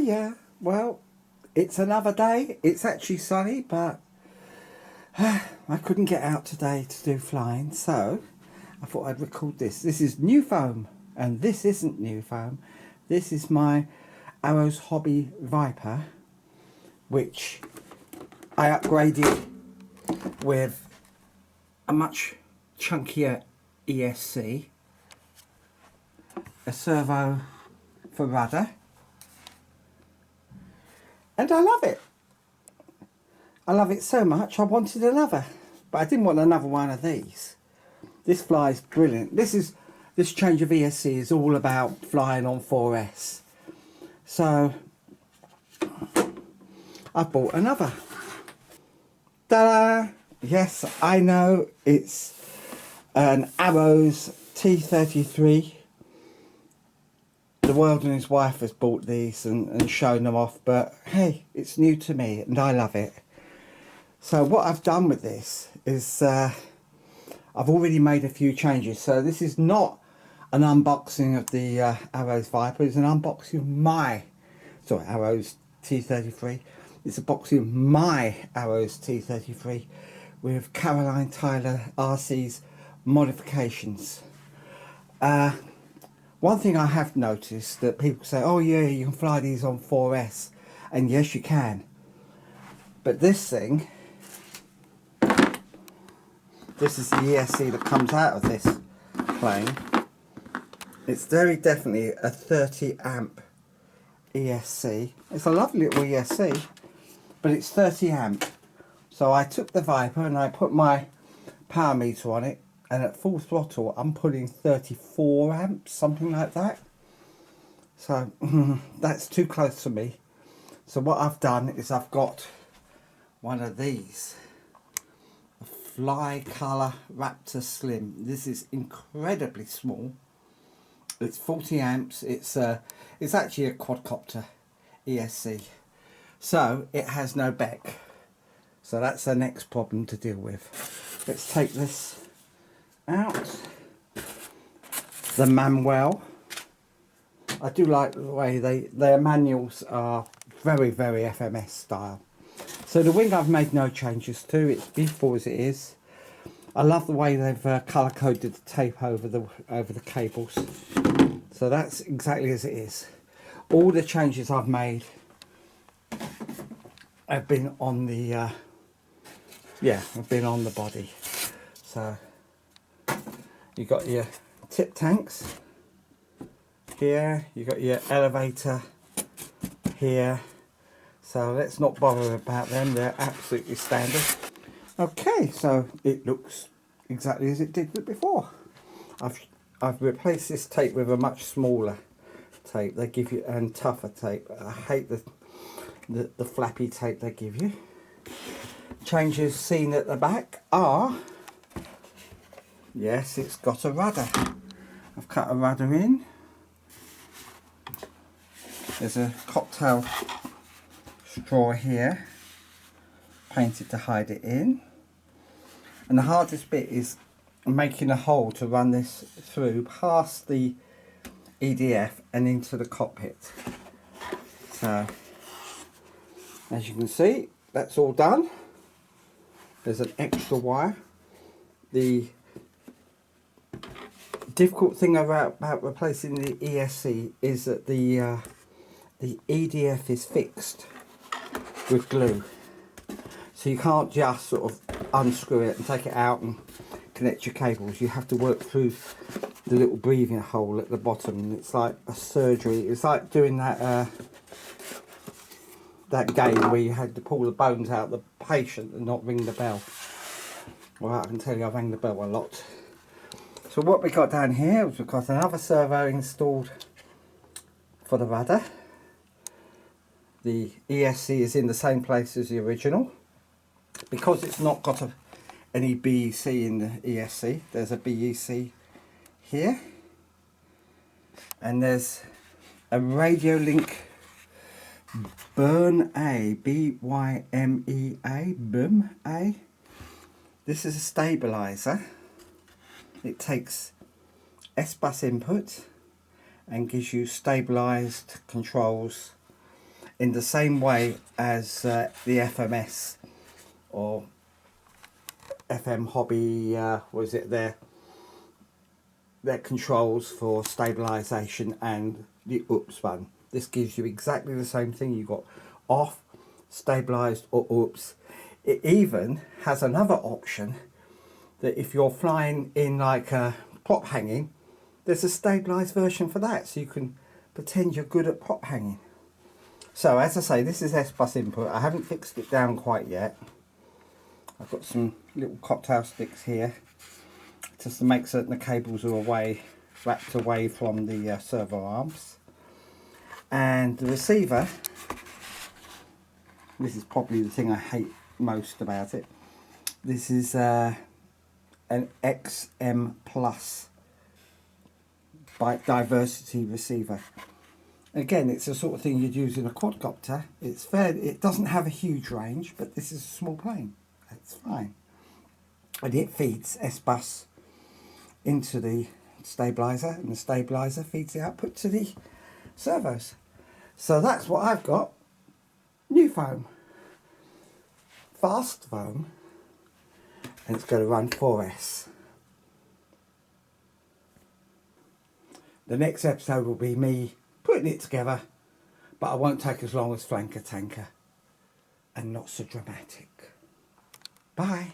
Yeah, well, it's another day. It's actually sunny, but I couldn't get out today to do flying, so I thought I'd record this. This is new foam, and this isn't new foam. This is my Arrows Hobby Viper, which I upgraded with a much chunkier ESC, a servo for rudder, and I love it. I love it so much I wanted another, but I didn't want another one of these. This flies brilliant. This change of ESC is all about flying on 4S. So I bought another. Ta-da! Yes, I know it's an Arrows T-33. The world and his wife has bought these and shown them off, but hey, it's new to me and I love it. So what I've done with this is I've already made a few changes. So this is not an unboxing of the Arrows Viper, it's an unboxing of my Arrows T-33. It's a boxing of my Arrows T-33 with Caroline Tyler RC's modifications. One thing I have noticed that people say, oh yeah, you can fly these on 4S, and yes you can, but this thing, this is the ESC that comes out of this plane. It's very definitely a 30 amp ESC. It's a lovely little ESC, but it's 30 amp. So I took the Viper and I put my power meter on it, and at full throttle I'm putting 34 amps, something like that. So that's too close for me. So what I've done is I've got one of these, a Fly Color Raptor Slim. This is incredibly small. It's 40 amps. It's actually a quadcopter ESC. So it has no back. So that's the next problem to deal with. Let's take this out. The manual. I do like the way their manuals are very, very FMS style. So the wing I've made no changes to. It's beautiful as it is. I love the way they've colour coded the tape over the cables. So that's exactly as it is. All the changes I've made have been on the have been on the body. So you've got your tip tanks here, you've got your elevator here. So let's not bother about them, they're absolutely standard. Okay, so it looks exactly as it did before. I've replaced this tape with a much smaller tape. They give you, and tougher tape. I hate the flappy tape they give you. Changes seen at the back are, yes, it's got a rudder. I've cut a rudder in. There's a cocktail straw here, painted to hide it in. And the hardest bit is making a hole to run this through past the EDF and into the cockpit. So as you can see, that's all done. There's an extra wire. The difficult thing about replacing the ESC is that the EDF is fixed with glue, so you can't just sort of unscrew it and take it out and connect your cables. You have to work through the little breathing hole at the bottom, and it's like a surgery. It's like doing that that game where you had to pull the bones out of the patient and not ring the bell. Well, I can tell you I rang the bell a lot. So what we got down here is we've got another servo installed for the rudder. The ESC is in the same place as the original. Because it's not got any BEC in the ESC, there's a BEC here. And there's a Radio Link Burn A, B-Y-M-E-A, BUM A. This is a stabilizer. It takes S-bus input and gives you stabilized controls in the same way as the FMS or FM Hobby, was it their controls for stabilisation and the oops button. This gives you exactly the same thing. You've got off, stabilised or oops. It even has another option that if you're flying in like a prop hanging, there's a stabilised version for that, so you can pretend you're good at prop hanging. So as I say, this is S-Bus input. I haven't fixed it down quite yet. I've got some little cocktail sticks here just to make certain the cables are wrapped away from the servo arms. And the receiver, this is probably the thing I hate most about it. This is an XM Plus diversity receiver. Again, it's the sort of thing you'd use in a quadcopter. It's fair. It doesn't have a huge range, but this is a small plane. That's fine. And it feeds S-Bus into the stabilizer, and the stabilizer feeds the output to the servos. So that's what I've got. New foam, fast foam, and it's going to run 4S. The next episode will be me putting it together, but I won't take as long as Flanker Tanker, and not so dramatic. Bye.